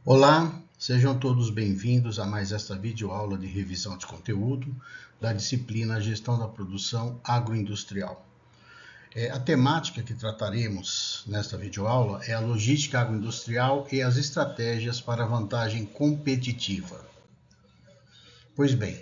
Olá, sejam todos bem-vindos a mais esta videoaula de revisão de conteúdo da disciplina Gestão da Produção Agroindustrial. A temática que trataremos nesta videoaula é a logística agroindustrial e as estratégias para vantagem competitiva. Pois bem,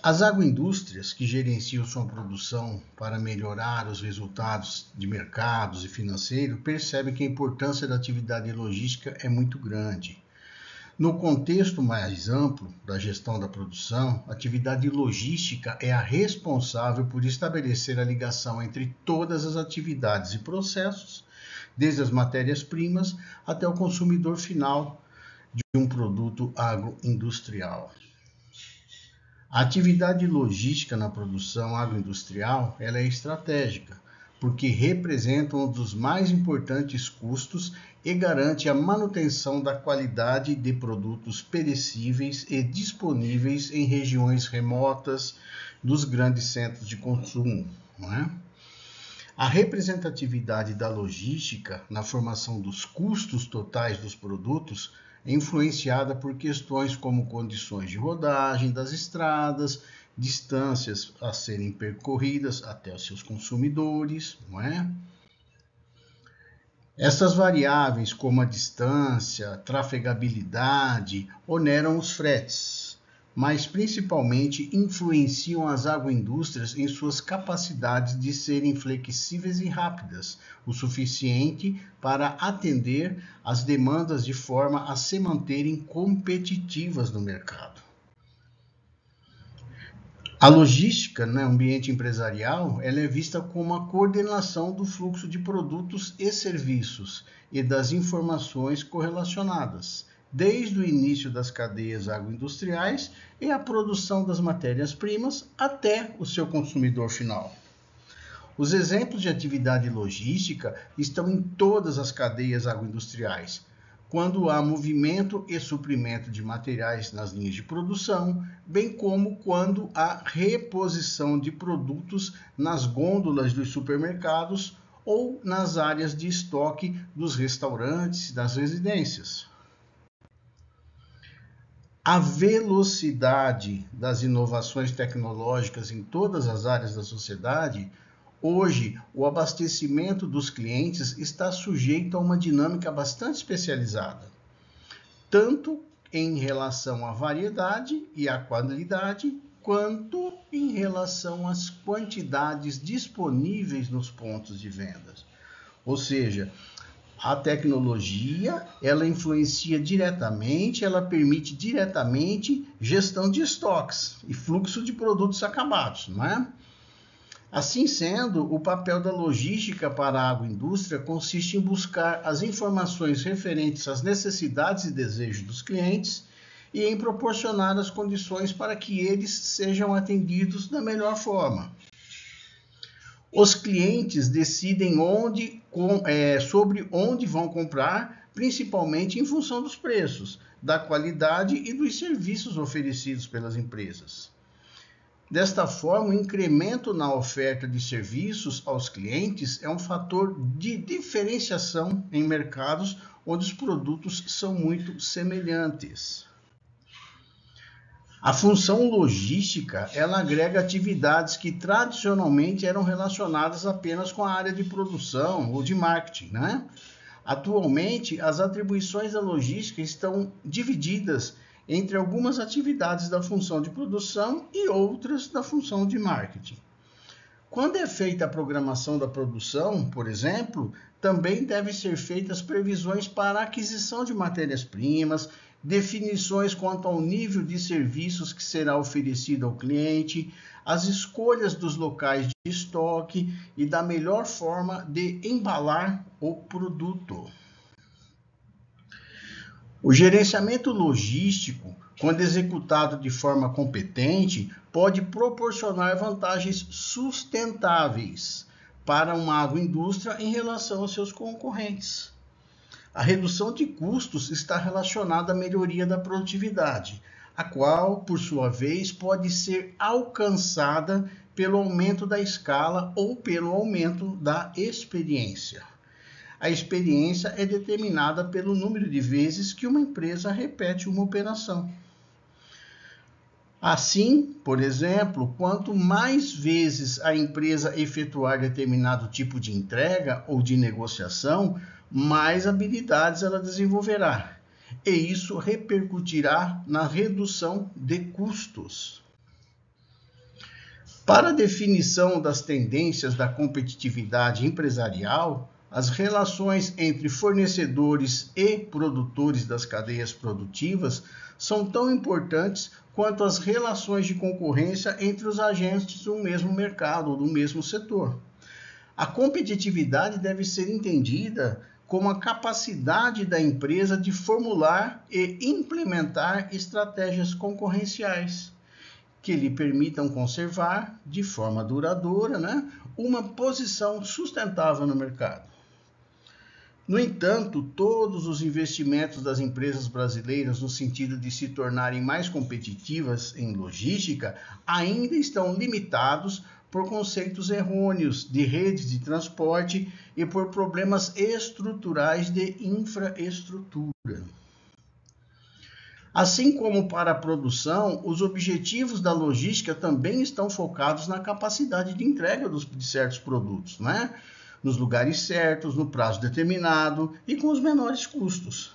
as agroindústrias que gerenciam sua produção para melhorar os resultados de mercados e financeiro percebem que a importância da atividade logística é muito grande. No contexto mais amplo da gestão da produção, a atividade logística é a responsável por estabelecer a ligação entre todas as atividades e processos, desde as matérias-primas até o consumidor final de um produto agroindustrial. A atividade logística na produção agroindustrial ela é estratégica, porque representa um dos mais importantes custos e garante a manutenção da qualidade de produtos perecíveis e disponíveis em regiões remotas dos grandes centros de consumo, não é? A representatividade da logística na formação dos custos totais dos produtos é influenciada por questões como condições de rodagem das estradas, distâncias a serem percorridas até os seus consumidores, não é? Essas variáveis, como a distância, trafegabilidade, oneram os fretes, mas principalmente influenciam as agroindústrias em suas capacidades de serem flexíveis e rápidas, o suficiente para atender às demandas de forma a se manterem competitivas no mercado. A logística no ambiente empresarial ela é vista como a coordenação do fluxo de produtos e serviços e das informações correlacionadas, desde o início das cadeias agroindustriais e a produção das matérias-primas até o seu consumidor final. Os exemplos de atividade logística estão em todas as cadeias agroindustriais, quando há movimento e suprimento de materiais nas linhas de produção, bem como quando há reposição de produtos nas gôndolas dos supermercados ou nas áreas de estoque dos restaurantes e das residências. A velocidade das inovações tecnológicas em todas as áreas da sociedade, hoje o abastecimento dos clientes está sujeito a uma dinâmica bastante especializada, tanto em relação à variedade e à qualidade, quanto em relação às quantidades disponíveis nos pontos de vendas. Ou seja, a tecnologia, ela influencia diretamente, ela permite diretamente gestão de estoques e fluxo de produtos acabados, não é? Assim sendo, o papel da logística para a agroindústria consiste em buscar as informações referentes às necessidades e desejos dos clientes e em proporcionar as condições para que eles sejam atendidos da melhor forma. Os clientes decidem sobre onde vão comprar, principalmente em função dos preços, da qualidade e dos serviços oferecidos pelas empresas. Desta forma, o incremento na oferta de serviços aos clientes é um fator de diferenciação em mercados onde os produtos são muito semelhantes. A função logística, ela agrega atividades que tradicionalmente eram relacionadas apenas com a área de produção ou de marketing, né? Atualmente, as atribuições da logística estão divididas entre algumas atividades da função de produção e outras da função de marketing. Quando é feita a programação da produção, por exemplo, também devem ser feitas previsões para a aquisição de matérias-primas, definições quanto ao nível de serviços que será oferecido ao cliente, as escolhas dos locais de estoque e da melhor forma de embalar o produto. O gerenciamento logístico, quando executado de forma competente, pode proporcionar vantagens sustentáveis para uma agroindústria em relação aos seus concorrentes. A redução de custos está relacionada à melhoria da produtividade, a qual, por sua vez, pode ser alcançada pelo aumento da escala ou pelo aumento da experiência. A experiência é determinada pelo número de vezes que uma empresa repete uma operação. Assim, por exemplo, quanto mais vezes a empresa efetuar determinado tipo de entrega ou de negociação, mais habilidades ela desenvolverá. E isso repercutirá na redução de custos. Para a definição das tendências da competitividade empresarial, as relações entre fornecedores e produtores das cadeias produtivas são tão importantes quanto as relações de concorrência entre os agentes do mesmo mercado ou do mesmo setor. A competitividade deve ser entendida como a capacidade da empresa de formular e implementar estratégias concorrenciais que lhe permitam conservar, de forma duradoura, uma posição sustentável no mercado. No entanto, todos os investimentos das empresas brasileiras no sentido de se tornarem mais competitivas em logística ainda estão limitados por conceitos errôneos de redes de transporte e por problemas estruturais de infraestrutura. Assim como para a produção, os objetivos da logística também estão focados na capacidade de entrega de certos produtos, nos lugares certos, no prazo determinado e com os menores custos.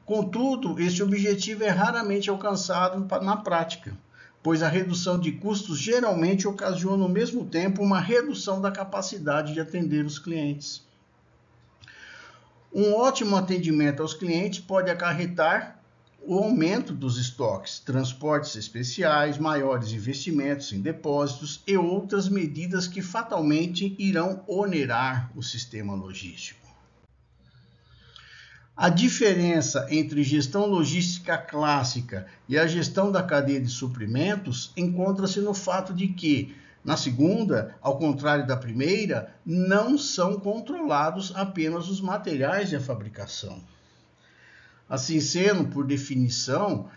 Contudo, este objetivo é raramente alcançado na prática, pois a redução de custos geralmente ocasiona ao mesmo tempo uma redução da capacidade de atender os clientes. Um ótimo atendimento aos clientes pode acarretar o aumento dos estoques, transportes especiais, maiores investimentos em depósitos e outras medidas que fatalmente irão onerar o sistema logístico. A diferença entre gestão logística clássica e a gestão da cadeia de suprimentos encontra-se no fato de que, na segunda, ao contrário da primeira, não são controlados apenas os materiais de fabricação. Assim sendo, por definição,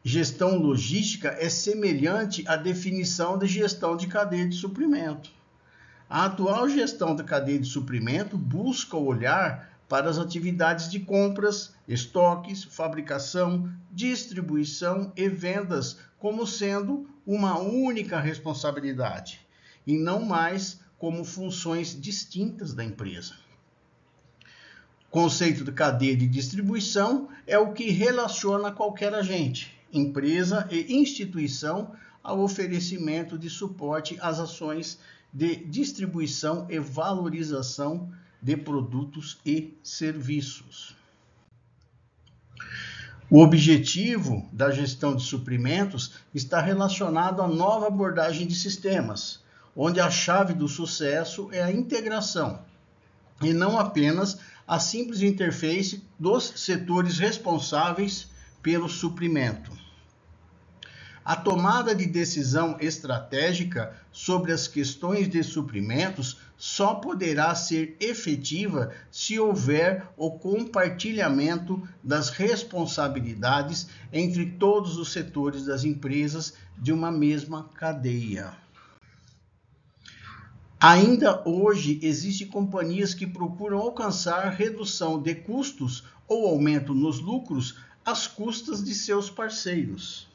gestão logística é semelhante à definição de gestão de cadeia de suprimento. A atual gestão da cadeia de suprimento busca olhar para as atividades de compras, estoques, fabricação, distribuição e vendas como sendo uma única responsabilidade, e não mais como funções distintas da empresa. O conceito de cadeia de distribuição é o que relaciona qualquer agente, empresa e instituição ao oferecimento de suporte às ações de distribuição e valorização de produtos e serviços. O objetivo da gestão de suprimentos está relacionado à nova abordagem de sistemas, onde a chave do sucesso é a integração, e não apenas a simples interface dos setores responsáveis pelo suprimento. A tomada de decisão estratégica sobre as questões de suprimentos só poderá ser efetiva se houver o compartilhamento das responsabilidades entre todos os setores das empresas de uma mesma cadeia. Ainda hoje, existem companhias que procuram alcançar redução de custos ou aumento nos lucros às custas de seus parceiros.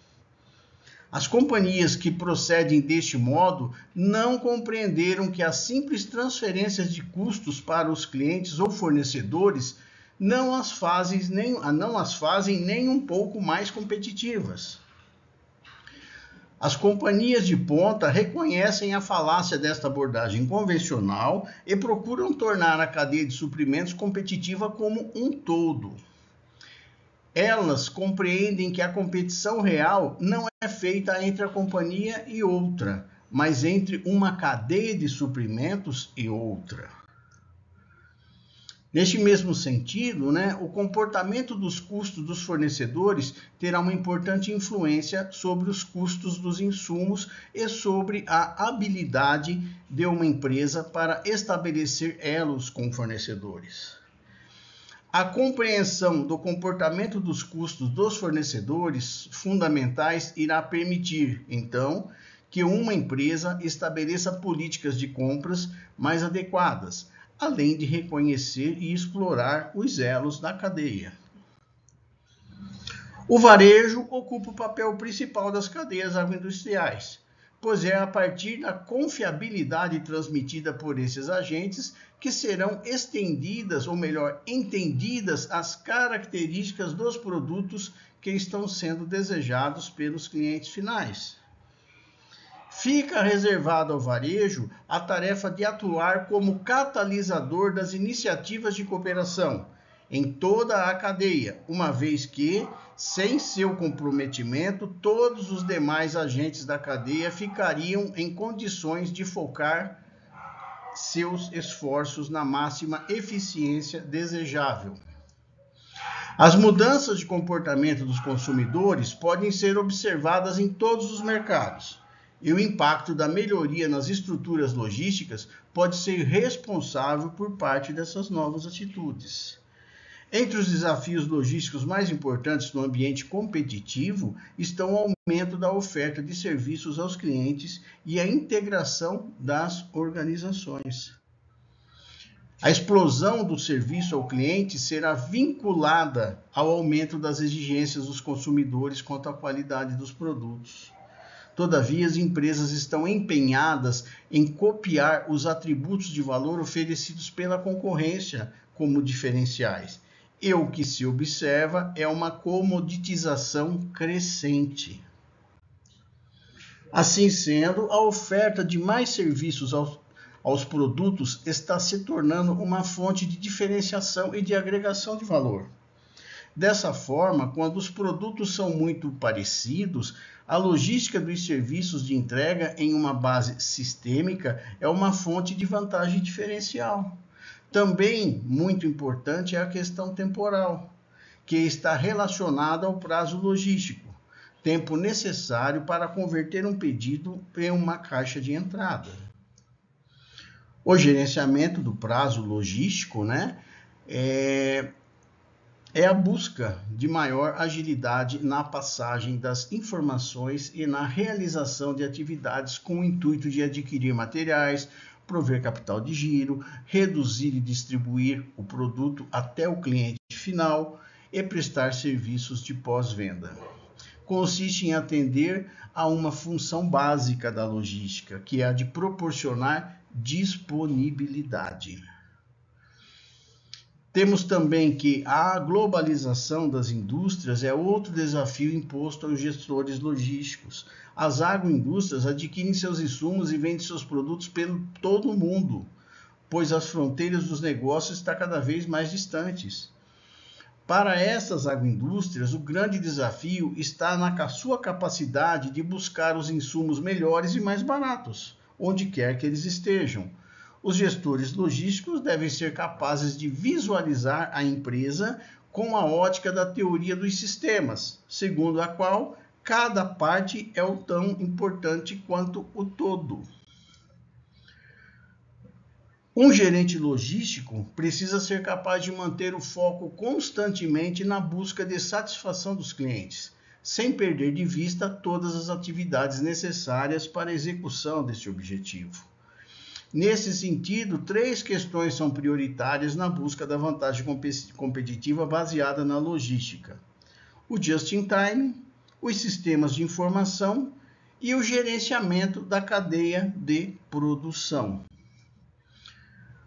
As companhias que procedem deste modo não compreenderam que as simples transferências de custos para os clientes ou fornecedores não as fazem nem um pouco mais competitivas. As companhias de ponta reconhecem a falácia desta abordagem convencional e procuram tornar a cadeia de suprimentos competitiva como um todo. Elas compreendem que a competição real não é feita entre a companhia e outra, mas entre uma cadeia de suprimentos e outra. Neste mesmo sentido, o comportamento dos custos dos fornecedores terá uma importante influência sobre os custos dos insumos e sobre a habilidade de uma empresa para estabelecer elos com fornecedores. A compreensão do comportamento dos custos dos fornecedores fundamentais irá permitir, então, que uma empresa estabeleça políticas de compras mais adequadas, além de reconhecer e explorar os elos da cadeia. O varejo ocupa o papel principal das cadeias agroindustriais, pois é a partir da confiabilidade transmitida por esses agentes que serão estendidas, ou melhor, entendidas as características dos produtos que estão sendo desejados pelos clientes finais. Fica reservado ao varejo a tarefa de atuar como catalisador das iniciativas de cooperação em toda a cadeia, uma vez que, sem seu comprometimento, todos os demais agentes da cadeia ficariam em condições de focar seus esforços na máxima eficiência desejável. As mudanças de comportamento dos consumidores podem ser observadas em todos os mercados, e o impacto da melhoria nas estruturas logísticas pode ser responsável por parte dessas novas atitudes. Entre os desafios logísticos mais importantes no ambiente competitivo estão o aumento da oferta de serviços aos clientes e a integração das organizações. A explosão do serviço ao cliente será vinculada ao aumento das exigências dos consumidores quanto à qualidade dos produtos. Todavia, as empresas estão empenhadas em copiar os atributos de valor oferecidos pela concorrência como diferenciais. E o que se observa é uma comoditização crescente. Assim sendo, a oferta de mais serviços aos produtos está se tornando uma fonte de diferenciação e de agregação de valor. Dessa forma, quando os produtos são muito parecidos, a logística dos serviços de entrega em uma base sistêmica é uma fonte de vantagem diferencial. Também muito importante é a questão temporal, que está relacionada ao prazo logístico, tempo necessário para converter um pedido em uma caixa de entrada. O gerenciamento do prazo logístico, é a busca de maior agilidade na passagem das informações e na realização de atividades com o intuito de adquirir materiais, prover capital de giro, reduzir e distribuir o produto até o cliente final e prestar serviços de pós-venda. Consiste em atender a uma função básica da logística, que é a de proporcionar disponibilidade. Temos também que a globalização das indústrias é outro desafio imposto aos gestores logísticos. As agroindústrias adquirem seus insumos e vendem seus produtos pelo todo o mundo, pois as fronteiras dos negócios estão cada vez mais distantes. Para essas agroindústrias, o grande desafio está na sua capacidade de buscar os insumos melhores e mais baratos, onde quer que eles estejam. Os gestores logísticos devem ser capazes de visualizar a empresa com a ótica da teoria dos sistemas, segundo a qual cada parte é tão importante quanto o todo. Um gerente logístico precisa ser capaz de manter o foco constantemente na busca de satisfação dos clientes, sem perder de vista todas as atividades necessárias para a execução desse objetivo. Nesse sentido, 3 questões são prioritárias na busca da vantagem competitiva baseada na logística: o just-in-time, os sistemas de informação e o gerenciamento da cadeia de produção.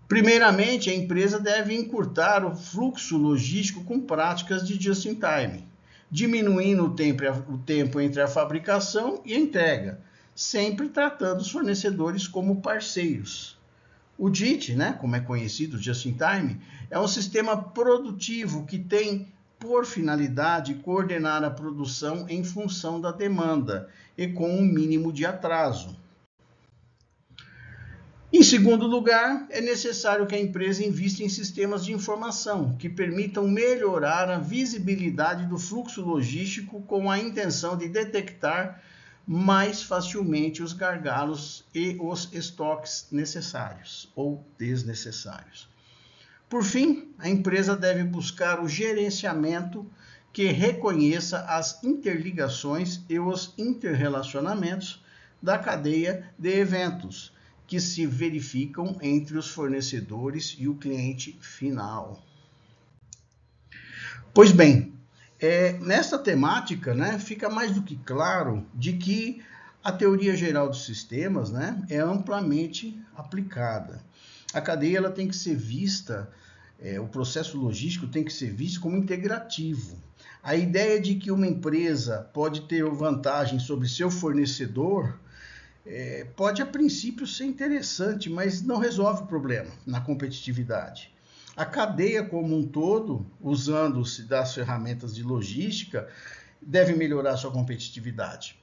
Primeiramente, a empresa deve encurtar o fluxo logístico com práticas de just-in-time, diminuindo o tempo entre a fabricação e a entrega, sempre tratando os fornecedores como parceiros. O JIT, como é conhecido, Just-in-Time, é um sistema produtivo que tem por finalidade coordenar a produção em função da demanda e com um mínimo de atraso. Em segundo lugar, é necessário que a empresa invista em sistemas de informação que permitam melhorar a visibilidade do fluxo logístico com a intenção de detectar mais facilmente os gargalos e os estoques necessários ou desnecessários. Por fim, a empresa deve buscar o gerenciamento que reconheça as interligações e os interrelacionamentos da cadeia de eventos, que se verificam entre os fornecedores e o cliente final. Pois bem, nesta temática, né, fica mais do que claro de que a teoria geral dos sistemas, né, é amplamente aplicada. A cadeia ela tem que ser vista, o processo logístico tem que ser visto como integrativo. A ideia de que uma empresa pode ter vantagem sobre seu fornecedor pode a princípio ser interessante, mas não resolve o problema na competitividade. A cadeia como um todo, usando-se das ferramentas de logística, deve melhorar sua competitividade.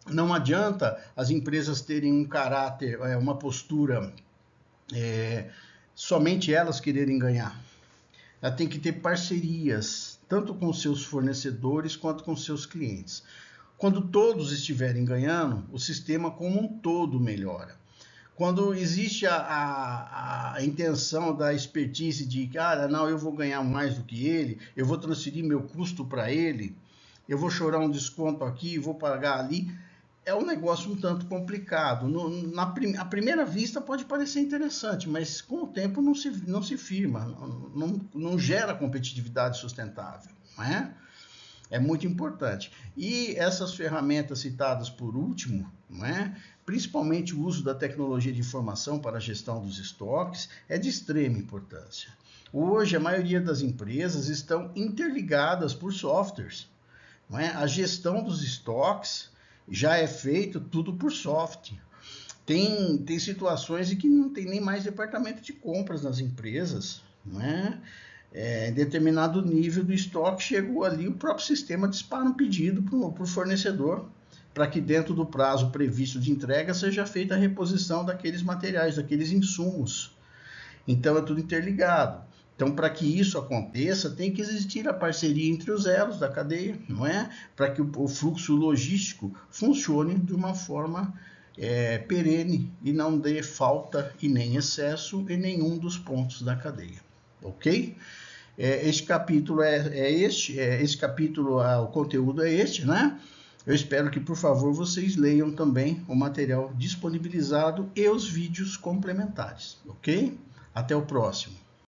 Não adianta as empresas terem um caráter, uma postura, somente elas quererem ganhar. Ela tem que ter parcerias, tanto com seus fornecedores quanto com seus clientes. Quando todos estiverem ganhando, o sistema como um todo melhora. Quando existe a intenção da expertise de, cara, não, eu vou ganhar mais do que ele, eu vou transferir meu custo para ele, eu vou chorar um desconto aqui, vou pagar ali, é um negócio um tanto complicado. À primeira vista pode parecer interessante, mas com o tempo não se firma, não gera competitividade sustentável, não é? É muito importante. E essas ferramentas citadas por último, né, principalmente o uso da tecnologia de informação para a gestão dos estoques, é de extrema importância. Hoje, a maioria das empresas estão interligadas por softwares. Não é? A gestão dos estoques já é feita tudo por software. Tem situações em que não tem nem mais departamento de compras nas empresas, não é? Em determinado nível do estoque chegou ali, o próprio sistema dispara um pedido para o fornecedor, para que dentro do prazo previsto de entrega seja feita a reposição daqueles materiais, daqueles insumos. Então é tudo interligado. Então, para que isso aconteça, tem que existir a parceria entre os elos da cadeia, não é? Para que o fluxo logístico funcione de uma forma perene e não dê falta e nem excesso em nenhum dos pontos da cadeia. Ok? Este capítulo o conteúdo é este, né? Eu espero que, por favor, vocês leiam também o material disponibilizado e os vídeos complementares, ok? Até o próximo.